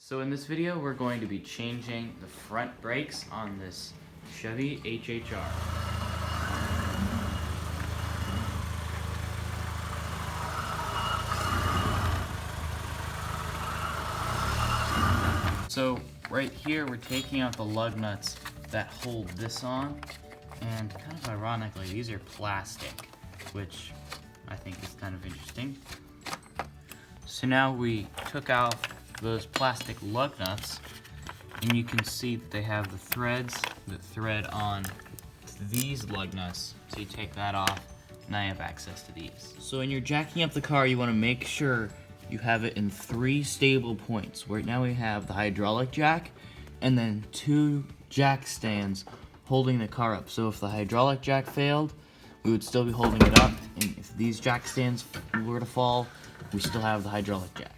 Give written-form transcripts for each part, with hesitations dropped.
So in this video, we're going to be changing the front brakes on this Chevy HHR. So right here, we're taking out the lug nuts that hold this on, and kind of ironically, these are plastic, which I think is kind of interesting. So now we took out those plastic lug nuts, and you can see that they have the threads that thread on these lug nuts. So you take that off, now you have access to these. So when you're jacking up the car, you want to make sure you have it in 3 stable points. Right now we have the hydraulic jack, and then 2 jack stands holding the car up. So if the hydraulic jack failed, we would still be holding it up, and if these jack stands were to fall, we still have the hydraulic jack.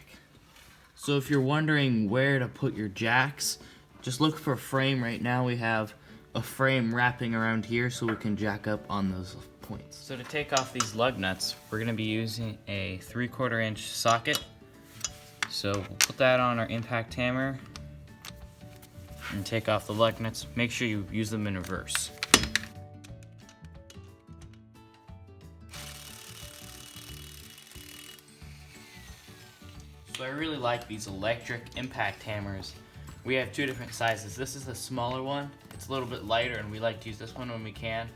So if you're wondering where to put your jacks, just look for a frame. Right now we have a frame wrapping around here so we can jack up on those points. So to take off these lug nuts, we're going to be using a 3/4 inch socket. So we'll put that on our impact hammer and take off the lug nuts. Make sure you use them in reverse. So I really like these electric impact hammers. We have 2 different sizes. This is the smaller one. It's a little bit lighter, and we like to use this one when we can.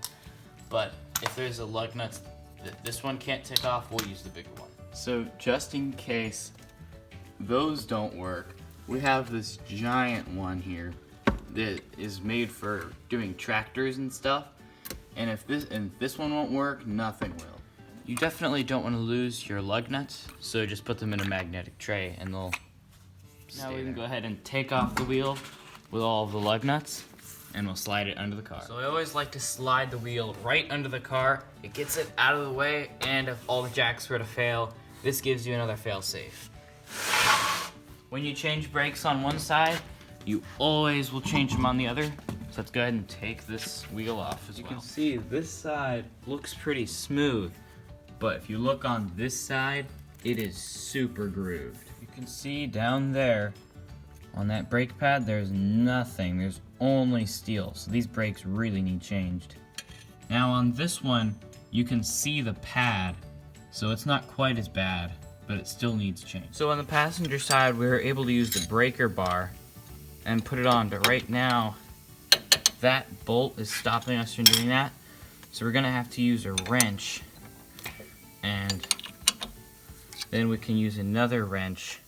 But if there's a lug nuts that this one can't take off, we'll use the bigger one. So just in case those don't work, we have this giant one here that is made for doing tractors and stuff. And if this one won't work, nothing will. You definitely don't want to lose your lug nuts, so just put them in a magnetic tray and they'll stay. Now we can go ahead and take off the wheel with all of the lug nuts, and we'll slide it under the car. So I always like to slide the wheel right under the car. It gets it out of the way, and if all the jacks were to fail, this gives you another fail-safe. When you change brakes on one side, you always will change them on the other. So let's go ahead and take this wheel off as well. You can see this side looks pretty smooth, but if you look on this side, it is super grooved. You can see down there on that brake pad, there's nothing. There's only steel. So these brakes really need changed. Now on this one, you can see the pad. So it's not quite as bad, but it still needs change. So on the passenger side, we were able to use the breaker bar and put it on. But right now, that bolt is stopping us from doing that. So we're gonna have to use a wrench, and then we can use another wrench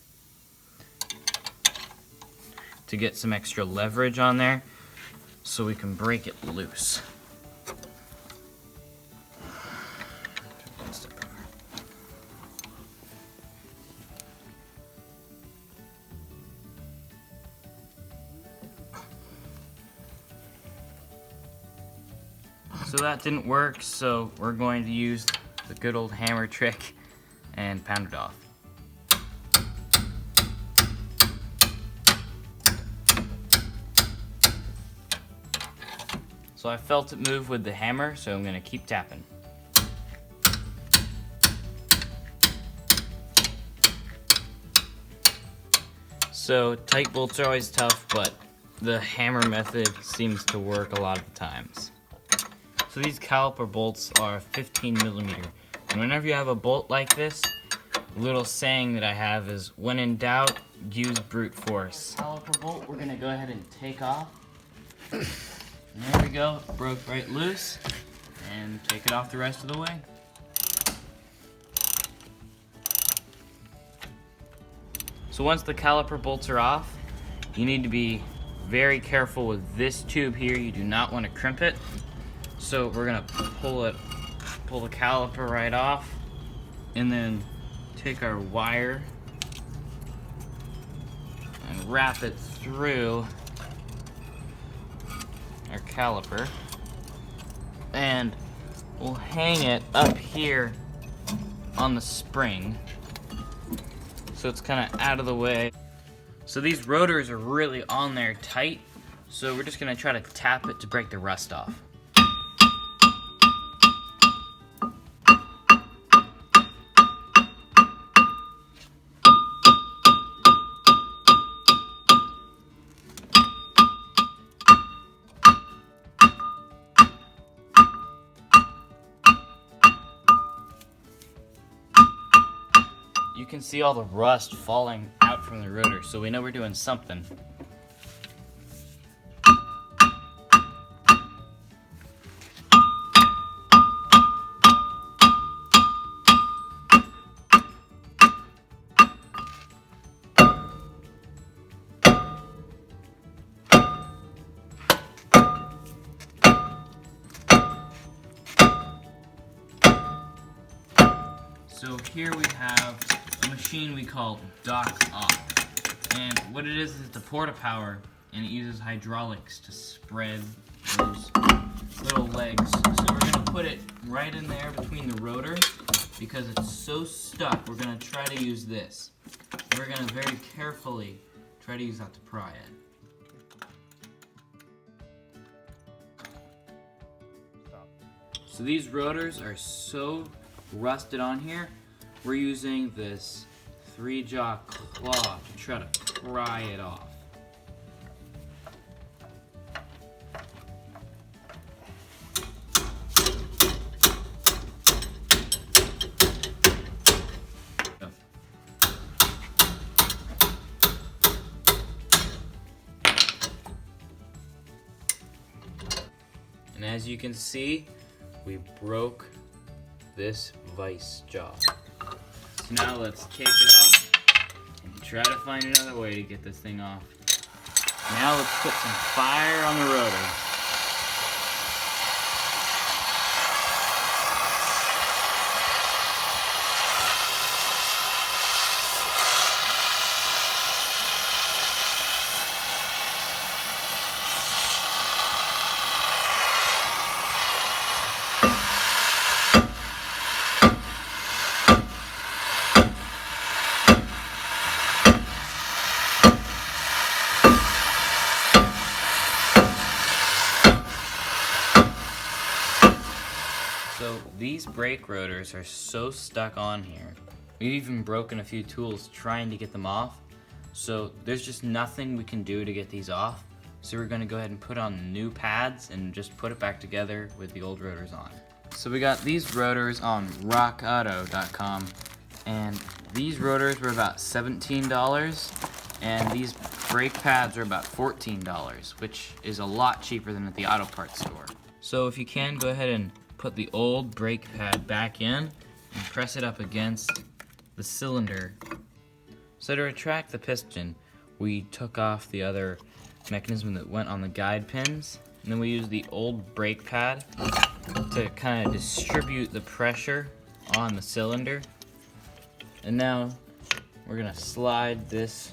to get some extra leverage on there so we can break it loose. So that didn't work, so we're going to use the good old hammer trick and pound it off. So I felt it move with the hammer, so I'm going to keep tapping. So tight bolts are always tough, but the hammer method seems to work a lot of the times. So these caliper bolts are 15 millimeter. And whenever you have a bolt like this, a little saying that I have is, when in doubt, use brute force. Caliper bolt, we're gonna go ahead and take off. And there we go, it broke right loose. And take it off the rest of the way. So once the caliper bolts are off, you need to be very careful with this tube here. You do not want to crimp it. So we're gonna pull the caliper right off, and then take our wire and wrap it through our caliper, and we'll hang it up here on the spring so it's kind of out of the way. So these rotors are really on there tight, so we're just gonna try to tap it to break the rust off. you can see all the rust falling out from the rotor, so we know we're doing something. So here we have a machine we call Dock Off. And what it is it's a Porta power, and it uses hydraulics to spread those little legs. So we're going to put it right in there between the rotors because it's so stuck. We're going to try to use this. We're going to very carefully try to use that to pry it. So these rotors are so rusted on here, we're using this 3-jaw claw to try to pry it off. And as you can see, we broke this vice jaw. So now let's take it off and try to find another way to get this thing off. Now let's put some fire on the rotor. So these brake rotors are so stuck on here. We've even broken a few tools trying to get them off. So there's just nothing we can do to get these off. So we're gonna go ahead and put on new pads and just put it back together with the old rotors on. So we got these rotors on rockauto.com, and these rotors were about $17, and these brake pads are about $14, which is a lot cheaper than at the auto parts store. So if you can, go ahead and put the old brake pad back in and press it up against the cylinder. So to retract the piston, we took off the other mechanism that went on the guide pins, and then we used the old brake pad to kind of distribute the pressure on the cylinder. And now we're gonna slide this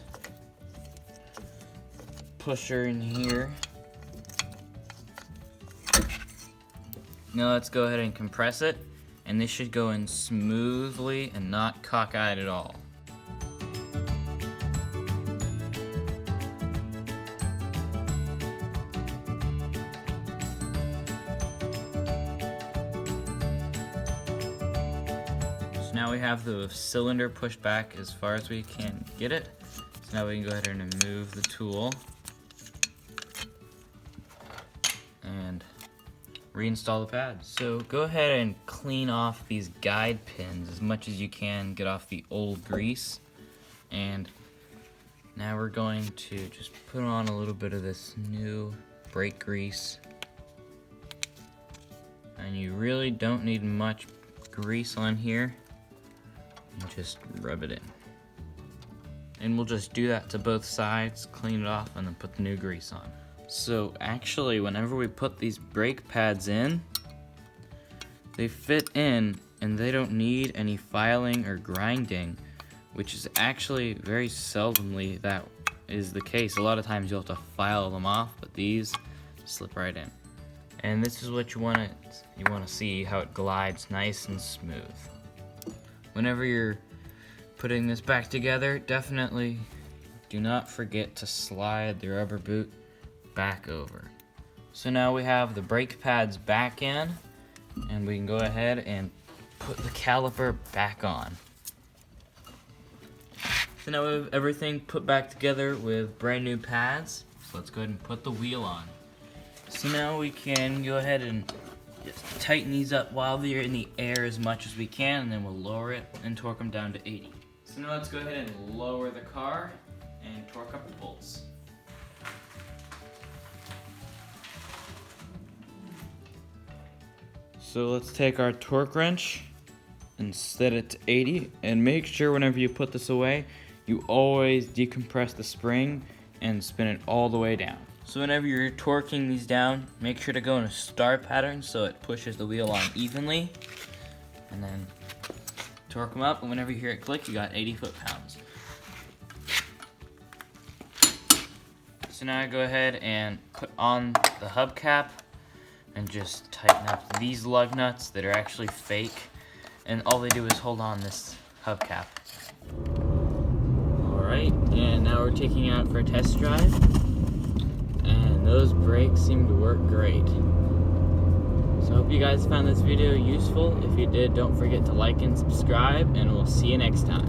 pusher in here. Now let's go ahead and compress it, and this should go in smoothly and not cockeyed at all. So now we have the cylinder pushed back as far as we can get it. So now we can go ahead and remove the tool and reinstall the pads. So go ahead and clean off these guide pins as much as you can, get off the old grease. And now we're going to just put on a little bit of this new brake grease. And you really don't need much grease on here. And just rub it in. And we'll just do that to both sides, clean it off, and then put the new grease on. So actually, whenever we put these brake pads in, they fit in and they don't need any filing or grinding, which is actually very seldomly that is the case. A lot of times you'll have to file them off, but these slip right in. And this is what you want to see, how it glides nice and smooth. Whenever you're putting this back together, definitely do not forget to slide the rubber boot back over. So now we have the brake pads back in, and we can go ahead and put the caliper back on. So now we have everything put back together with brand new pads. So let's go ahead and put the wheel on. So now we can go ahead and just tighten these up while they're in the air as much as we can, and then we'll lower it and torque them down to 80. So So now let's go ahead and lower the car and torque up the bolts. So let's take our torque wrench and set it to 80, and make sure whenever you put this away, you always decompress the spring and spin it all the way down. So whenever you're torquing these down, make sure to go in a star pattern so it pushes the wheel on evenly, and then torque them up, and whenever you hear it click, you got 80 foot-pounds. So now I go ahead and put on the hubcap and just tighten up these lug nuts that are actually fake, and all they do is hold on this hubcap. Alright, and now we're taking it out for a test drive, and those brakes seem to work great. So I hope you guys found this video useful. If you did, don't forget to like and subscribe, and we'll see you next time.